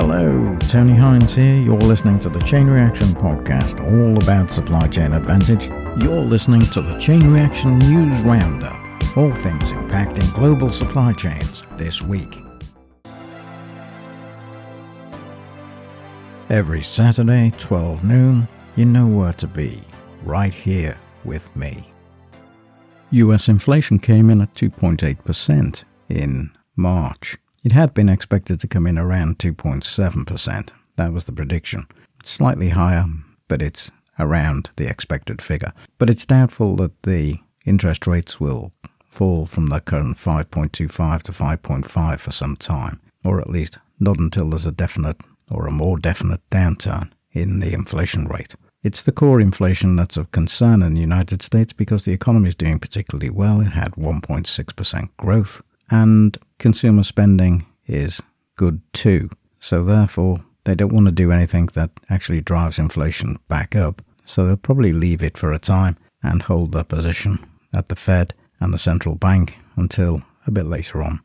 Hello, Tony Hines here. You're listening to the Chain Reaction Podcast, all about supply chain advantage. You're listening to the Chain Reaction News Roundup, all things impacting global supply chains this week. Every Saturday, 12 noon, you know where to be, right here with me. US inflation came in at 2.8% in March. It had been expected to come in around 2.7%. That was the prediction. It's slightly higher, but it's around the expected figure. But it's doubtful that the interest rates will fall from the current 5.25 to 5.5 for some time, or at least not until there's a definite or a more definite downturn in the inflation rate. It's the core inflation that's of concern in the United States because the economy is doing particularly well. It had 1.6% growth. And consumer spending is good too. So therefore, they don't want to do anything that actually drives inflation back up. So they'll probably leave it for a time and hold their position at the Fed and the central bank until a bit later on.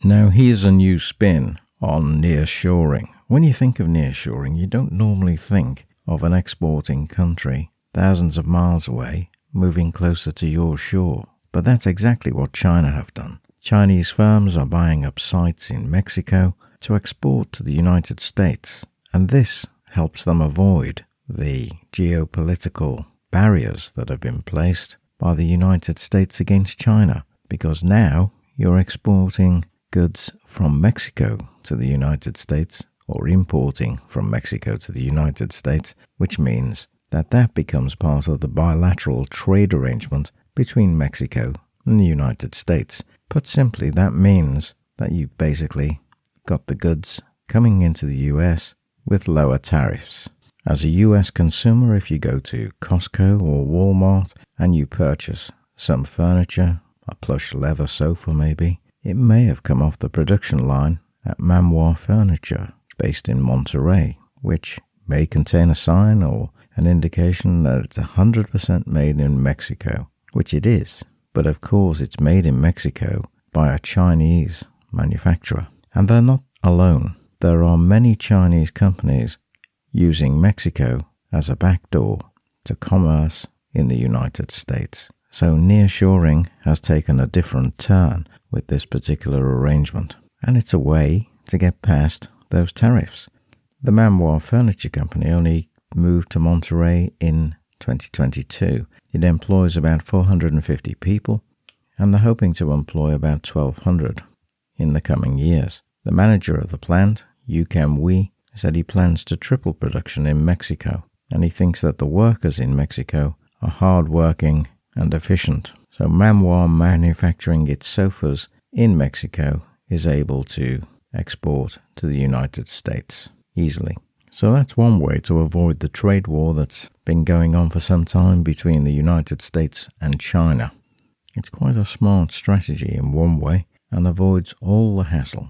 Now here's a new spin on nearshoring. When you think of nearshoring, you don't normally think of an exporting country thousands of miles away moving closer to your shore. But that's exactly what China have done. Chinese firms are buying up sites in Mexico to export to the United States, and this helps them avoid the geopolitical barriers that have been placed by the United States against China, because now you're exporting goods from Mexico to the United States or importing from Mexico to the United States, which means that becomes part of the bilateral trade arrangement between Mexico and the United States. Put simply, that means that you've basically got the goods coming into the US with lower tariffs. As a US consumer, if you go to Costco or Walmart and you purchase some furniture, a plush leather sofa maybe, it may have come off the production line at Manoir Furniture, based in Monterey, which may contain a sign or an indication that it's 100% made in Mexico, which it is. But of course it's made in Mexico by a Chinese manufacturer. And they're not alone. There are many Chinese companies using Mexico as a backdoor to commerce in the United States. So nearshoring has taken a different turn with this particular arrangement. And it's a way to get past those tariffs. The Manoir Furniture Company only moved to Monterey in 2022. It employs about 450 people, and they're hoping to employ about 1,200 in the coming years. The manager of the plant, Yukem Wee, said he plans to triple production in Mexico, and he thinks that the workers in Mexico are hard-working and efficient. So Manoir manufacturing its sofas in Mexico is able to export to the United States easily. So that's one way to avoid the trade war that's been going on for some time between the United States and China. It's quite a smart strategy in one way and avoids all the hassle.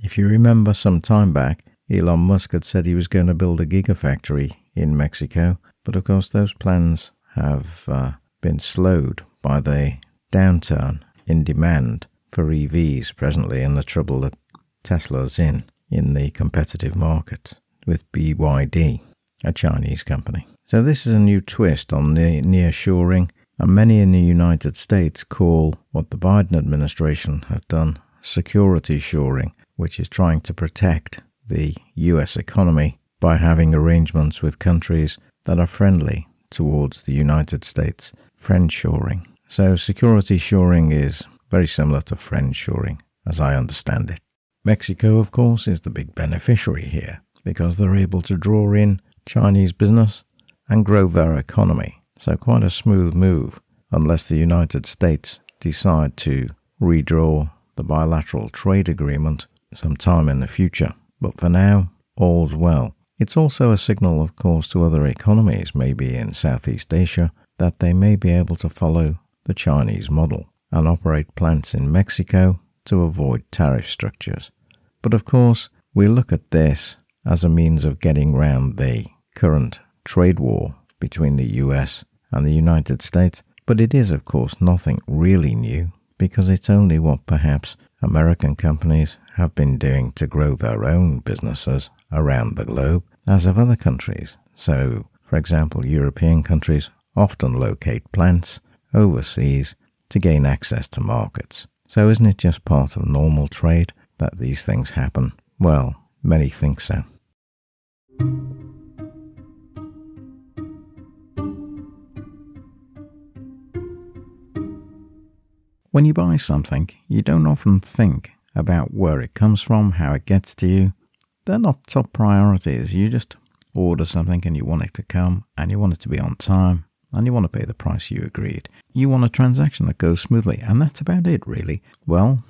If you remember some time back, Elon Musk had said he was going to build a gigafactory in Mexico, but of course those plans have been slowed by the downturn in demand for EVs presently and the trouble that Tesla's in the competitive market with BYD, a Chinese company. So this is a new twist on the nearshoring, and many in the United States call what the Biden administration have done security shoring, which is trying to protect the US economy by having arrangements with countries that are friendly towards the United States, friendshoring. So security shoring is very similar to friendshoring, as I understand it. Mexico, of course, is the big beneficiary here because they're able to draw in Chinese business and grow their economy. So quite a smooth move, unless the United States decide to redraw the bilateral trade agreement sometime in the future. But for now, all's well. It's also a signal, of course, to other economies, maybe in Southeast Asia, that they may be able to follow the Chinese model and operate plants in Mexico to avoid tariff structures. But of course, we look at this as a means of getting round the current trade war between the US and the United States But it is, of course, nothing really new, because it's only what perhaps American companies have been doing to grow their own businesses around the globe, as have other countries. So, for example, European countries often locate plants overseas to gain access to markets. So isn't it just part of normal trade that these things happen? Well, many think so. When you buy something, you don't often think about where it comes from, how it gets to you. They're not top priorities. You just order something and you want it to come, and you want it to be on time, and you want to pay the price you agreed. You want a transaction that goes smoothly, and that's about it, really. Well,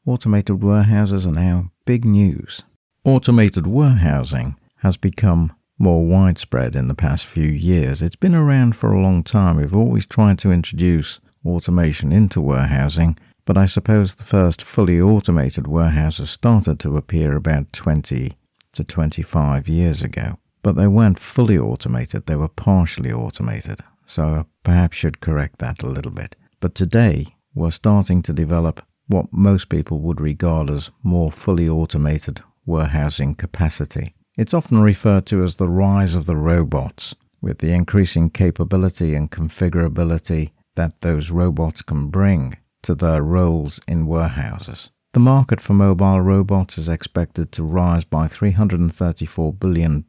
automated warehouses are now big news. Automated warehousing has become more widespread in the past few years. It's been around for a long time. We've always tried to introduce automation into warehousing, but I suppose the first fully automated warehouses started to appear about 20 to 25 years ago. But they weren't fully automated, they were partially automated. So I perhaps should correct that a little bit. But today, we're starting to develop what most people would regard as more fully automated warehousing capacity. It's often referred to as the rise of the robots, with the increasing capability and configurability that those robots can bring to their roles in warehouses. The market for mobile robots is expected to rise by $334 billion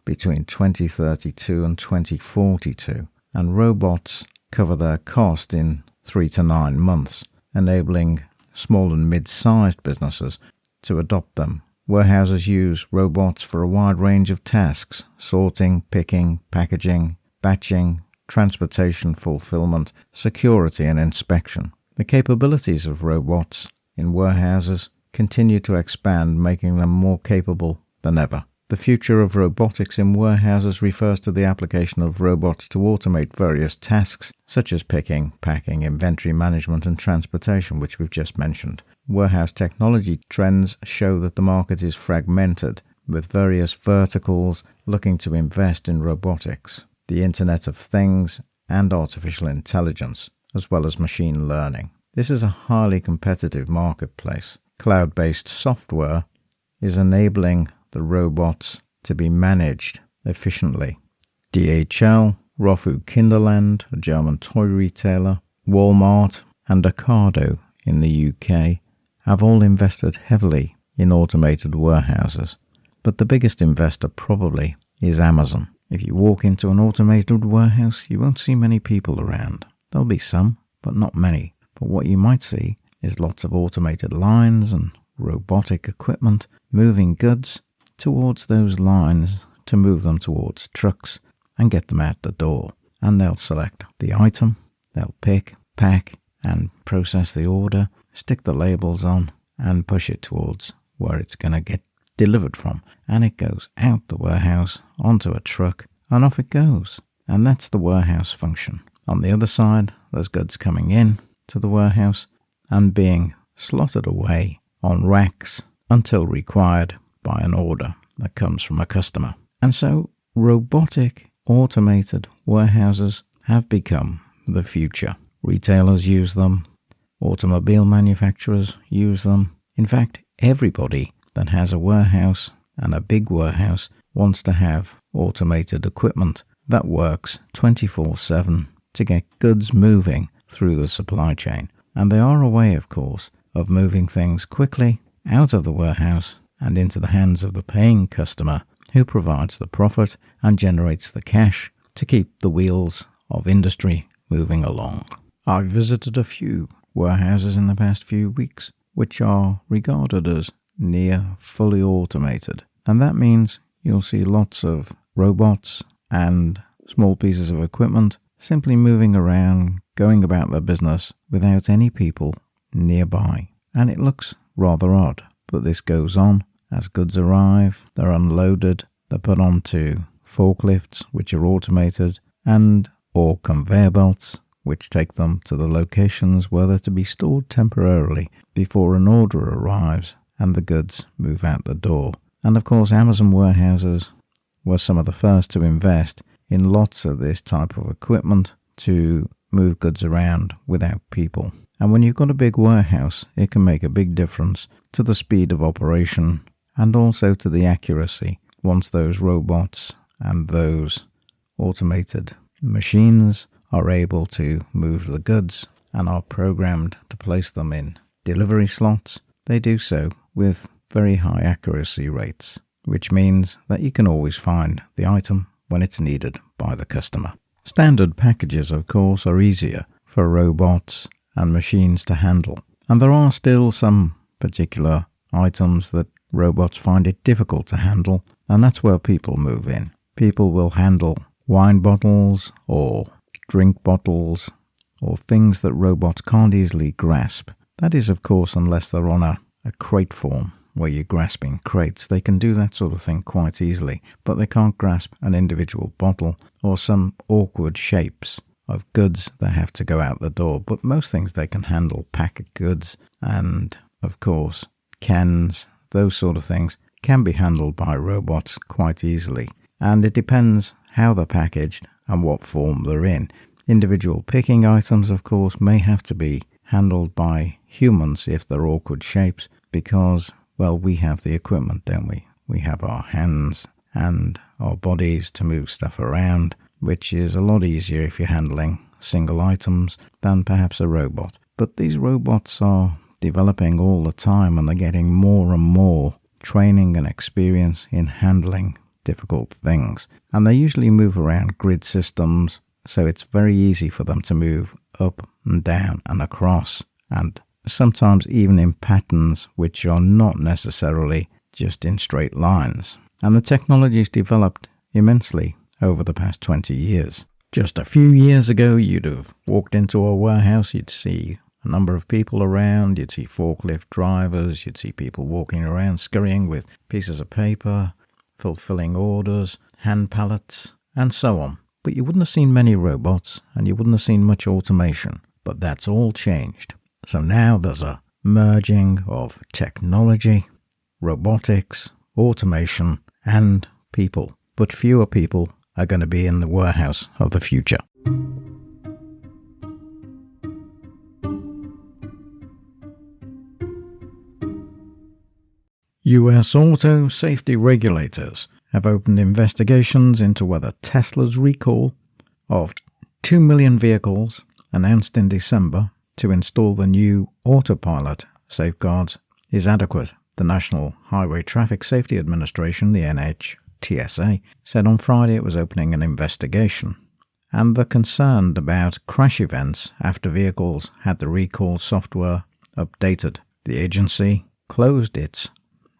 between 2032 and 2042, and robots cover their cost in 3 to 9 months, enabling small and mid-sized businesses to adopt them. Warehouses use robots for a wide range of tasks: sorting, picking, packaging, batching, transportation, fulfillment, security, and inspection. The capabilities of robots in warehouses continue to expand, making them more capable than ever. The future of robotics in warehouses refers to the application of robots to automate various tasks, such as picking, packing, inventory management, and transportation, which we've just mentioned. Warehouse technology trends show that the market is fragmented, with various verticals looking to invest in robotics, the Internet of Things, and artificial intelligence, as well as machine learning. This is a highly competitive marketplace. Cloud-based software is enabling the robots to be managed efficiently. DHL, Rofu Kinderland, a German toy retailer, Walmart, and Ocado in the UK have all invested heavily in automated warehouses. But the biggest investor probably is Amazon. If you walk into an automated warehouse, you won't see many people around. There'll be some, but not many. But what you might see is lots of automated lines and robotic equipment moving goods towards those lines to move them towards trucks and get them out the door. And they'll select the item, they'll pick, pack, and process the order, stick the labels on, and push it towards where it's going to get delivered from. And it goes out the warehouse, onto a truck, and off it goes. And that's the warehouse function. On the other side, there's goods coming in to the warehouse and being slotted away on racks until required by an order that comes from a customer. And so robotic automated warehouses have become the future. Retailers use them, automobile manufacturers use them. In fact, everybody that has a warehouse, and a big warehouse, wants to have automated equipment that works 24/7 to get goods moving through the supply chain. And they are a way, of course, of moving things quickly out of the warehouse and into the hands of the paying customer, who provides the profit and generates the cash to keep the wheels of industry moving along. I've visited a few warehouses in the past few weeks, which are regarded as near fully automated. And that means you'll see lots of robots and small pieces of equipment simply moving around, going about their business without any people nearby. And it looks rather odd, but this goes on as goods arrive, they're unloaded, they're put onto forklifts, which are automated, or conveyor belts, which take them to the locations where they're to be stored temporarily before an order arrives and the goods move out the door. And of course, Amazon warehouses were some of the first to invest in lots of this type of equipment to move goods around without people. And when you've got a big warehouse, it can make a big difference to the speed of operation and also to the accuracy once those robots and those automated machines are able to move the goods and are programmed to place them in delivery slots. They do so with very high accuracy rates, which means that you can always find the item when it's needed by the customer. Standard packages, of course, are easier for robots and machines to handle, and there are still some particular items that robots find it difficult to handle, and that's where people move in. People will handle wine bottles or drink bottles or things that robots can't easily grasp. That is, of course, unless they're on a crate form where you're grasping crates. They can do that sort of thing quite easily, but they can't grasp an individual bottle or some awkward shapes of goods that have to go out the door. But most things they can handle, packaged goods and, of course, cans, those sort of things can be handled by robots quite easily. And it depends how they're packaged and what form they're in. Individual picking items, of course, may have to be handled by humans if they're awkward shapes because, well, we have the equipment, don't we? We have our hands and our bodies to move stuff around, which is a lot easier if you're handling single items than perhaps a robot. But these robots are developing all the time and they're getting more and more training and experience in handling difficult things. And they usually move around grid systems, so it's very easy for them to move up and down and across, and sometimes even in patterns which are not necessarily just in straight lines. And the technology's developed immensely over the past 20 years. Just a few years ago, you'd have walked into a warehouse, you'd see a number of people around, you'd see forklift drivers, you'd see people walking around scurrying with pieces of paper, fulfilling orders, hand pallets, and so on. But you wouldn't have seen many robots, and you wouldn't have seen much automation. But that's all changed. So now there's a merging of technology, robotics, automation, and people. But fewer people are going to be in the warehouse of the future. US auto safety regulators have opened investigations into whether Tesla's recall of 2 million vehicles announced in December to install the new autopilot safeguards is adequate. The National Highway Traffic Safety Administration, the NHTSA, said on Friday it was opening an investigation. And they're concerned about crash events after vehicles had the recall software updated. The agency closed its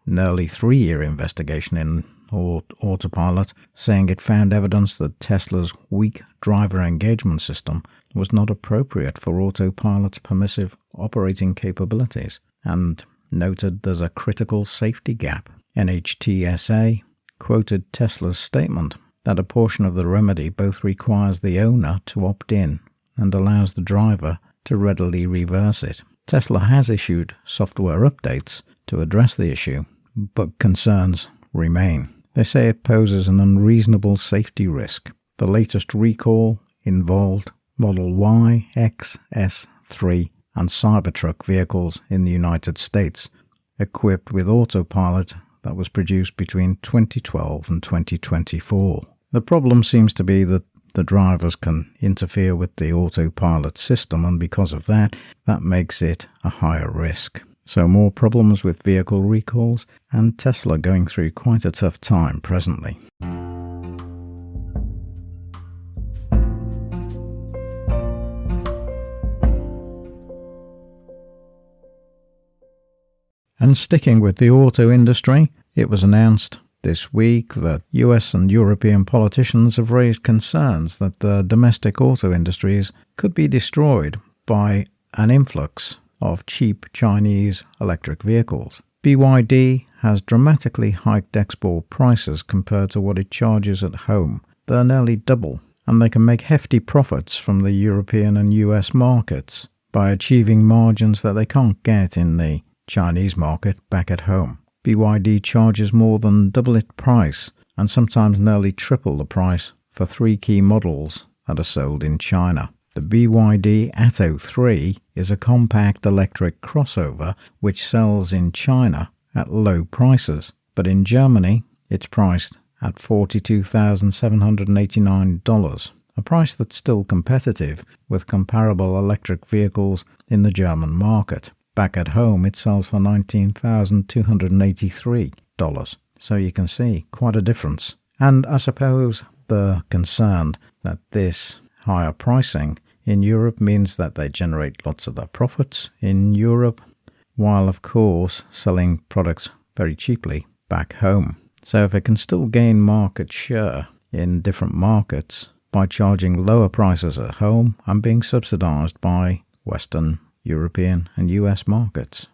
nearly 3-year investigation in autopilot, saying it found evidence that Tesla's weak driver engagement system was not appropriate for autopilot's permissive operating capabilities, and noted there's a critical safety gap. NHTSA quoted Tesla's statement that a portion of the remedy both requires the owner to opt in and allows the driver to readily reverse it. Tesla has issued software updates to address the issue, but concerns remain. They say it poses an unreasonable safety risk. The latest recall involved Model Y, X, S, 3 and Cybertruck vehicles in the United States, equipped with autopilot that was produced between 2012 and 2024. The problem seems to be that the drivers can interfere with the autopilot system, and because of that makes it a higher risk. So more problems with vehicle recalls, and Tesla going through quite a tough time presently. And sticking with the auto industry, it was announced this week that US and European politicians have raised concerns that the domestic auto industries could be destroyed by an influx of cheap Chinese electric vehicles. BYD has dramatically hiked export prices compared to what it charges at home. They're nearly double, and they can make hefty profits from the European and US markets by achieving margins that they can't get in the Chinese market back at home. BYD charges more than double its price and sometimes nearly triple the price for 3 key models that are sold in China. The BYD Atto 3 is a compact electric crossover which sells in China at low prices, but in Germany it's priced at $42,789, a price that's still competitive with comparable electric vehicles in the German market. Back at home it sells for $19,283, so you can see quite a difference. And I suppose they're concerned that this higher pricing in Europe means that they generate lots of their profits in Europe, while of course selling products very cheaply back home. So if it can still gain market share in different markets by charging lower prices at home and being subsidized by Western, European and US markets.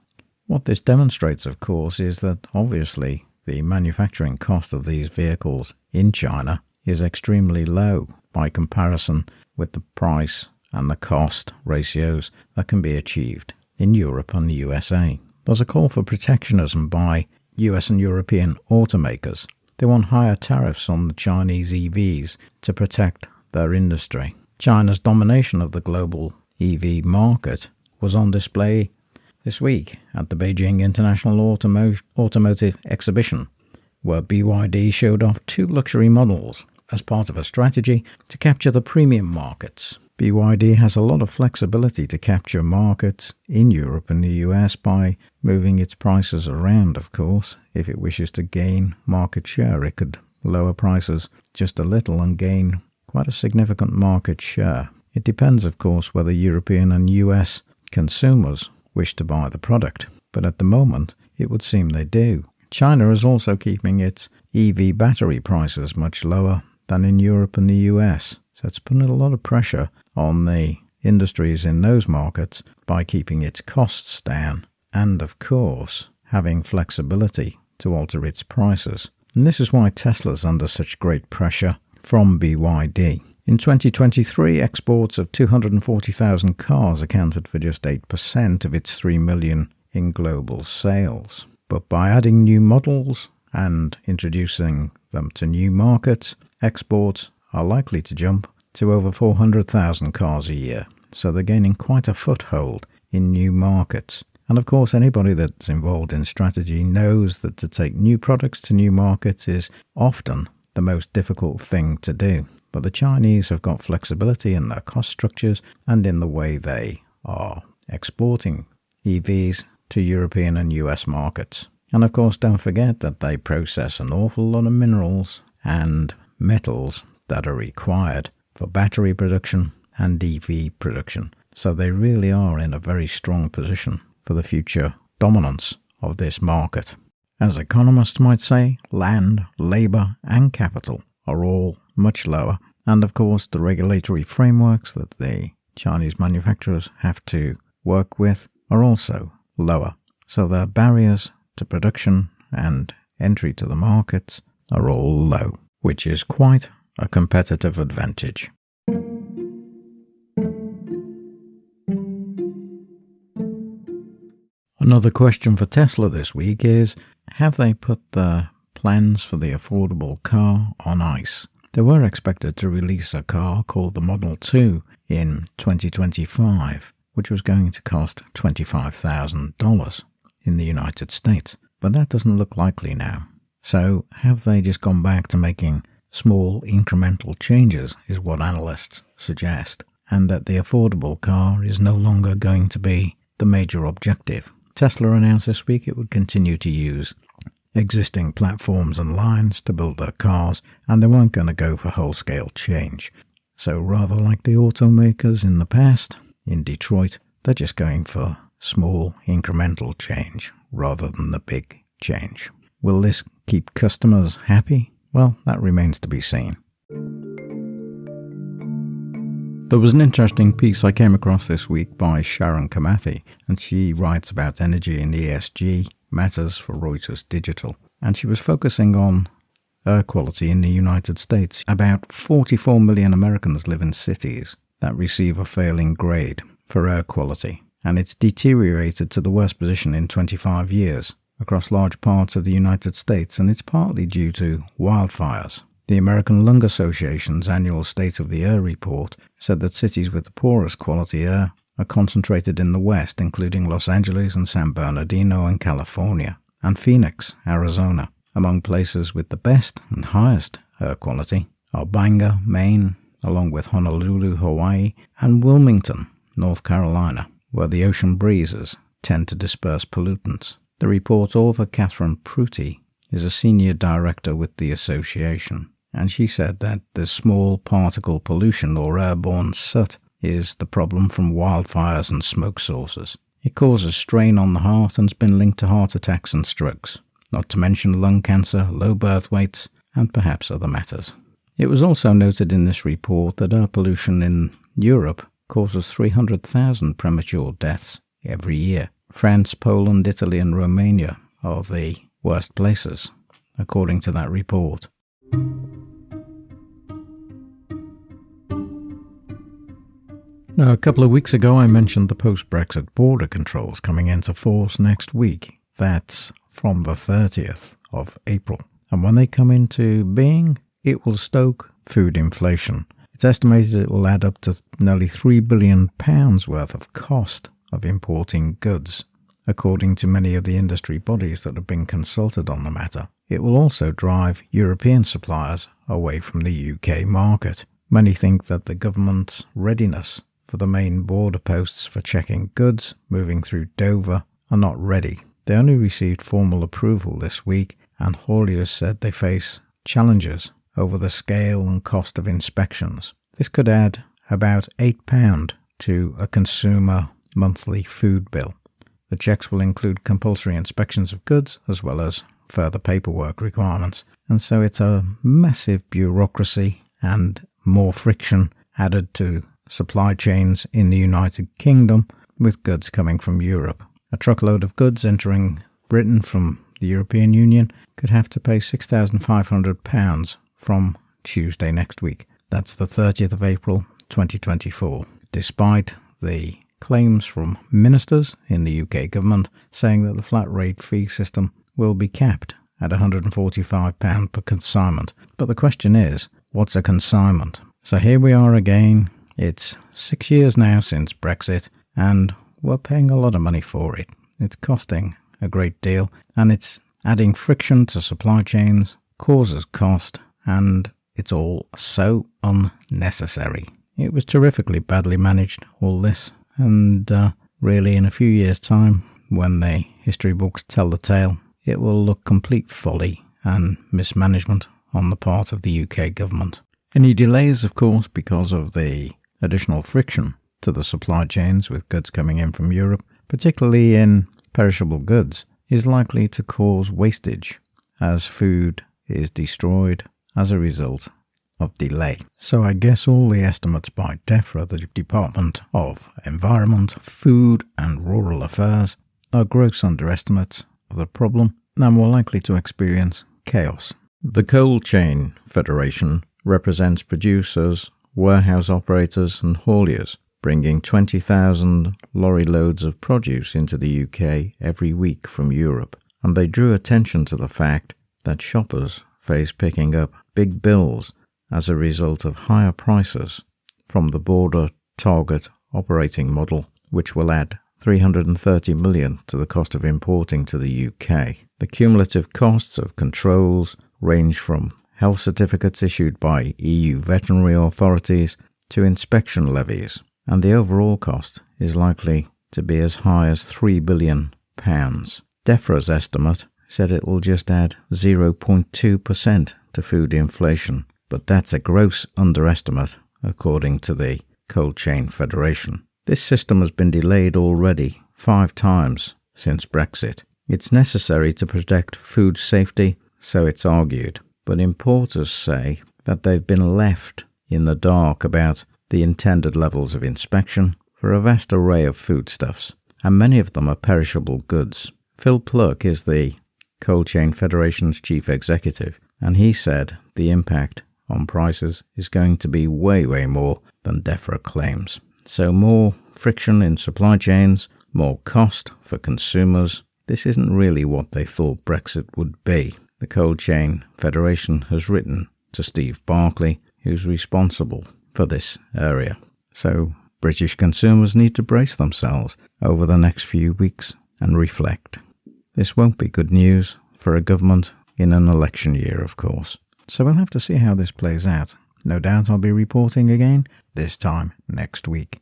What this demonstrates, of course, is that obviously the manufacturing cost of these vehicles in China is extremely low by comparison with the price and the cost ratios that can be achieved in Europe and the USA. There's a call for protectionism by US and European automakers. They want higher tariffs on the Chinese EVs to protect their industry. China's domination of the global EV market was on display this week at the Beijing International Automotive Exhibition, where BYD showed off 2 luxury models as part of a strategy to capture the premium markets. BYD has a lot of flexibility to capture markets in Europe and the US by moving its prices around, of course. If it wishes to gain market share, it could lower prices just a little and gain quite a significant market share. It depends, of course, whether European and US consumers wish to buy the product, but at the moment it would seem they do. China is also keeping its EV battery prices much lower than in Europe and the US, so it's putting a lot of pressure on the industries in those markets by keeping its costs down and, of course, having flexibility to alter its prices. And this is why Tesla's under such great pressure from BYD. In 2023, exports of 240,000 cars accounted for just 8% of its 3 million in global sales. But by adding new models and introducing them to new markets, exports are likely to jump to over 400,000 cars a year. So they're gaining quite a foothold in new markets. And of course, anybody that's involved in strategy knows that to take new products to new markets is often the most difficult thing to do. But the Chinese have got flexibility in their cost structures and in the way they are exporting EVs to European and US markets. And of course, don't forget that they process an awful lot of minerals and metals that are required for battery production and EV production. So they really are in a very strong position for the future dominance of this market. As economists might say, land, labour and capital are all much lower. And of course, the regulatory frameworks that the Chinese manufacturers have to work with are also lower. So their barriers to production and entry to the markets are all low, which is quite a competitive advantage. Another question for Tesla this week is, have they put the plans for the affordable car on ice? They were expected to release a car called the Model 2 in 2025, which was going to cost $25,000 in the United States, but that doesn't look likely now. So have they just gone back to making small incremental changes is what analysts suggest, and that the affordable car is no longer going to be the major objective. Tesla announced this week it would continue to use existing platforms and lines to build their cars, and they weren't going to go for whole-scale change. So rather like the automakers in the past, in Detroit, they're just going for small incremental change rather than the big change. Will this keep customers happy? Well, that remains to be seen. There was an interesting piece I came across this week by Sharon Kamathi, and she writes about energy and ESG matters for Reuters Digital. And she was focusing on air quality in the United States. About 44 million Americans live in cities that receive a failing grade for air quality, and it's deteriorated to the worst position in 25 years across large parts of the United States, and it's partly due to wildfires. The American Lung Association's annual State of the Air report said that cities with the poorest quality air are concentrated in the West, including Los Angeles and San Bernardino in California, and Phoenix, Arizona. Among places with the best and highest air quality are Bangor, Maine, along with Honolulu, Hawaii, and Wilmington, North Carolina, where the ocean breezes tend to disperse pollutants. The report's author, Catherine Prutti, is a senior director with the association, and she said that the small particle pollution or airborne soot is the problem from wildfires and smoke sources. It causes strain on the heart and has been linked to heart attacks and strokes, not to mention lung cancer, low birth weights, and perhaps other matters. It was also noted in this report that air pollution in Europe causes 300,000 premature deaths every year. France, Poland, Italy, and Romania are the worst places, according to that report. Now, a couple of weeks ago, I mentioned the post-Brexit border controls coming into force next week. That's from the 30th of April. And when they come into being, it will stoke food inflation. It's estimated it will add up to nearly £3 billion worth of cost of importing goods, according to many of the industry bodies that have been consulted on the matter. It will also drive European suppliers away from the UK market. Many think that the government's readiness for the main border posts for checking goods moving through Dover are not ready. They only received formal approval this week, and hauliers said they face challenges over the scale and cost of inspections. This could add about £8 to a consumer monthly food bill. The checks will include compulsory inspections of goods as well as further paperwork requirements, and so it's a massive bureaucracy and more friction added to supply chains in the United Kingdom with goods coming from Europe. A truckload of goods entering Britain from the European Union could have to pay £6,500 from Tuesday next week. That's the 30th of April 2024, despite the claims from ministers in the UK government saying that the flat rate fee system will be capped at £145 per consignment. But the question is, what's a consignment? So here we are again. It's 6 years now since Brexit, and we're paying a lot of money for it. It's costing a great deal, and it's adding friction to supply chains, causes cost, and it's all so unnecessary. It was terrifically badly managed, all this, and really in a few years' time, when the history books tell the tale, it will look complete folly and mismanagement on the part of the UK government. Any delays, of course, because of the additional friction to the supply chains with goods coming in from Europe, particularly in perishable goods, is likely to cause wastage as food is destroyed as a result of delay. So I guess all the estimates by DEFRA, the Department of Environment, Food and Rural Affairs, are gross underestimates of the problem and more likely to experience chaos. The Cold Chain Federation represents producers, warehouse operators and hauliers, bringing 20,000 lorry loads of produce into the UK every week from Europe, and they drew attention to the fact that shoppers face picking up big bills as a result of higher prices from the border target operating model, which will add $330 million to the cost of importing to the UK. The cumulative costs of controls range from health certificates issued by EU veterinary authorities to inspection levies, and the overall cost is likely to be as high as £3 billion. DEFRA's estimate said it will just add 0.2% to food inflation, but that's a gross underestimate according to the Cold Chain Federation. This system has been delayed already 5 times since Brexit. It's necessary to protect food safety, so it's argued, but importers say that they've been left in the dark about the intended levels of inspection for a vast array of foodstuffs, and many of them are perishable goods. Phil Pluck is the Cold Chain Federation's chief executive, and he said the impact on prices is going to be way more than DEFRA claims. So more friction in supply chains, more cost for consumers. This isn't really what they thought Brexit would be. The Cold Chain Federation has written to Steve Barclay, who's responsible for this area. So British consumers need to brace themselves over the next few weeks and reflect. This won't be good news for a government in an election year, of course. So we'll have to see how this plays out. No doubt I'll be reporting again, this time next week.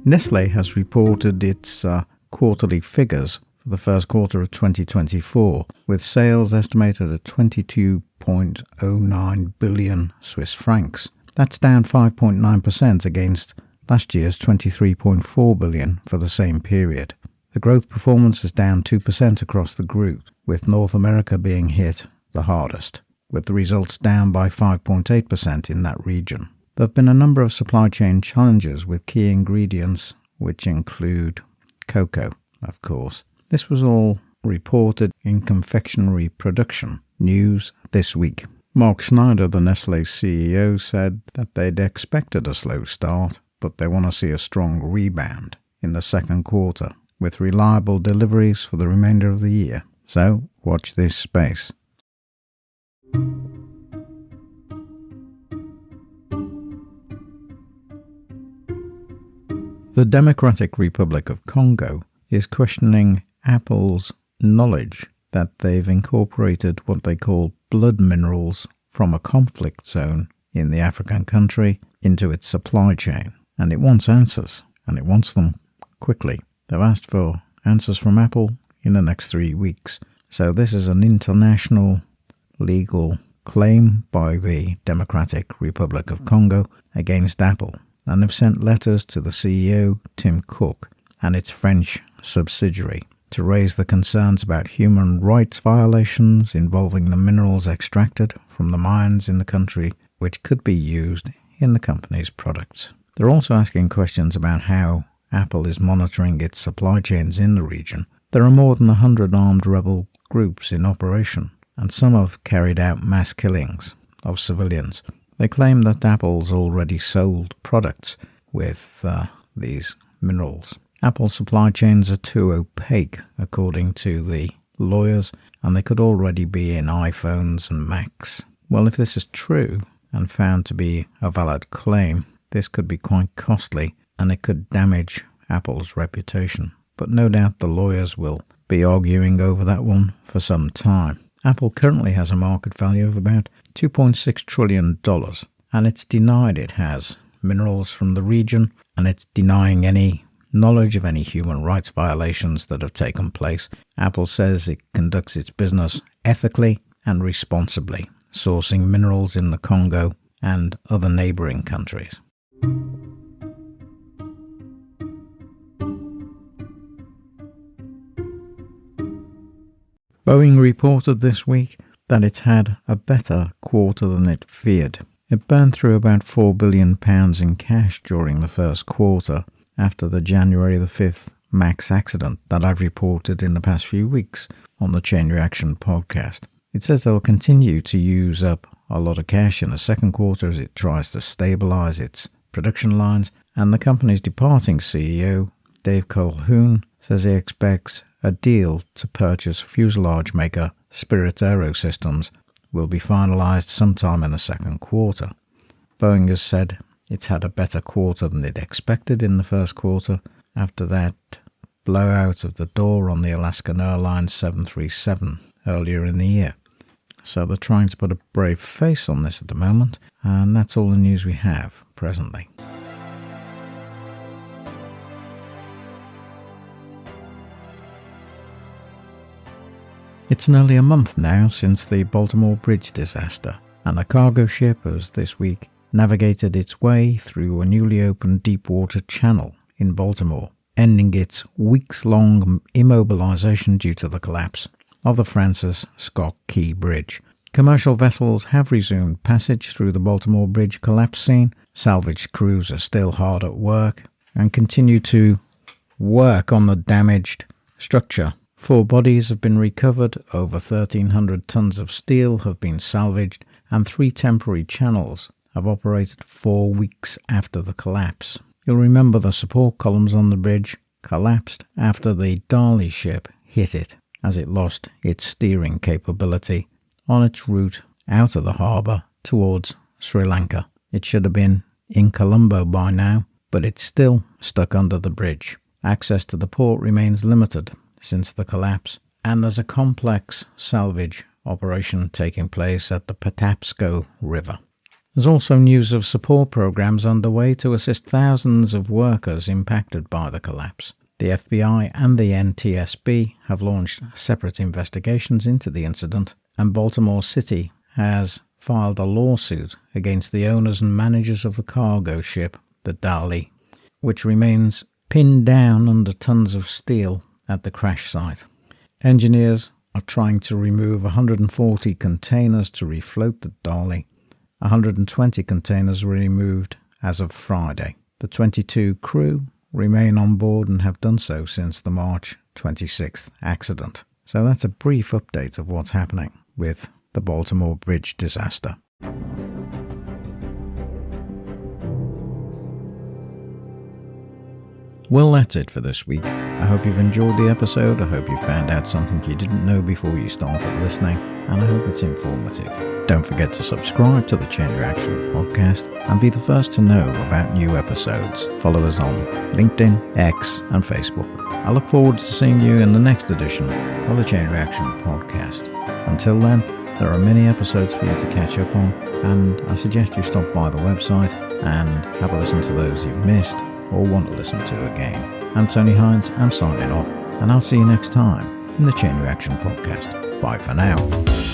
Nestlé has reported its quarterly figures for the first quarter of 2024, with sales estimated at 22.09 billion Swiss francs. That's down 5.9% against last year's 23.4 billion for the same period. The growth performance is down 2% across the group, with North America being hit the hardest, with the results down by 5.8% in that region. There have been a number of supply chain challenges with key ingredients, which include cocoa, of course. This was all reported in Confectionery Production News this week. Mark Schneider, the Nestlé CEO, said that they'd expected a slow start, but they want to see a strong rebound in the second quarter, with reliable deliveries for the remainder of the year. So, watch this space. The Democratic Republic of Congo is questioning Apple's knowledge that they've incorporated what they call blood minerals from a conflict zone in the African country into its supply chain. And it wants answers, and it wants them quickly. They've asked for answers from Apple in the next 3 weeks. So this is an international legal claim by the Democratic Republic of Congo against Apple. And they've sent letters to the CEO, Tim Cook, and its French subsidiary to raise the concerns about human rights violations involving the minerals extracted from the mines in the country, which could be used in the company's products. They're also asking questions about how Apple is monitoring its supply chains in the region. There are more than 100 armed rebel groups in operation, and some have carried out mass killings of civilians. They claim that Apple's already sold products with these minerals. Apple's supply chains are too opaque, according to the lawyers, and they could already be in iPhones and Macs. Well, if this is true and found to be a valid claim, this could be quite costly, and it could damage Apple's reputation. But no doubt the lawyers will be arguing over that one for some time. Apple currently has a market value of about $2.6 trillion, and it's denied it has minerals from the region, and it's denying any knowledge of any human rights violations that have taken place. Apple says it conducts its business ethically and responsibly, sourcing minerals in the Congo and other neighboring countries. Boeing reported this week that it's had a better quarter than it feared. It burned through about £4 billion in cash during the first quarter after the January the 5th MAX accident that I've reported in the past few weeks on the Chain Reaction podcast. It says they'll continue to use up a lot of cash in the second quarter as it tries to stabilise its production lines, and the company's departing CEO, Dave Calhoun, says he expects a deal to purchase fuselage maker Spirit AeroSystems will be finalised sometime in the second quarter. Boeing has said it's had a better quarter than it expected in the first quarter after that blowout of the door on the Alaskan Airlines 737 earlier in the year. So they're trying to put a brave face on this at the moment, and that's all the news we have presently. It's nearly a month now since the Baltimore Bridge disaster, and a cargo ship has this week navigated its way through a newly opened deep-water channel in Baltimore, ending its weeks-long immobilization due to the collapse of the Francis Scott Key Bridge. Commercial vessels have resumed passage through the Baltimore Bridge collapse scene. Salvage crews are still hard at work and continue to work on the damaged structure. 4 bodies have been recovered, over 1,300 tons of steel have been salvaged, and 3 temporary channels have operated 4 weeks after the collapse. You'll remember the support columns on the bridge collapsed after the Dali ship hit it as it lost its steering capability on its route out of the harbour towards Sri Lanka. It should have been in Colombo by now, but it's still stuck under the bridge. Access to the port remains limited since the collapse, and there's a complex salvage operation taking place at the Patapsco River. There's also news of support programs underway to assist thousands of workers impacted by the collapse. The FBI and the NTSB have launched separate investigations into the incident, and Baltimore City has filed a lawsuit against the owners and managers of the cargo ship, the Dali, which remains pinned down under tons of steel at the crash site. Engineers are trying to remove 140 containers to refloat the Dali. 120 containers were removed as of Friday. The 22 crew remain on board and have done so since the March 26th accident. So that's a brief update of what's happening with the Baltimore Bridge disaster. Well, that's it for this week. I hope you've enjoyed the episode. I hope you found out something you didn't know before you started listening, and I hope it's informative. Don't forget to subscribe to the Chain Reaction podcast and be the first to know about new episodes. Follow us on LinkedIn, X, and Facebook. I look forward to seeing you in the next edition of the Chain Reaction podcast. Until then, there are many episodes for you to catch up on, and I suggest you stop by the website and have a listen to those you've missed or want to listen to again. I'm Tony Hines, I'm signing off, and I'll see you next time in the Chain Reaction podcast. Bye for now.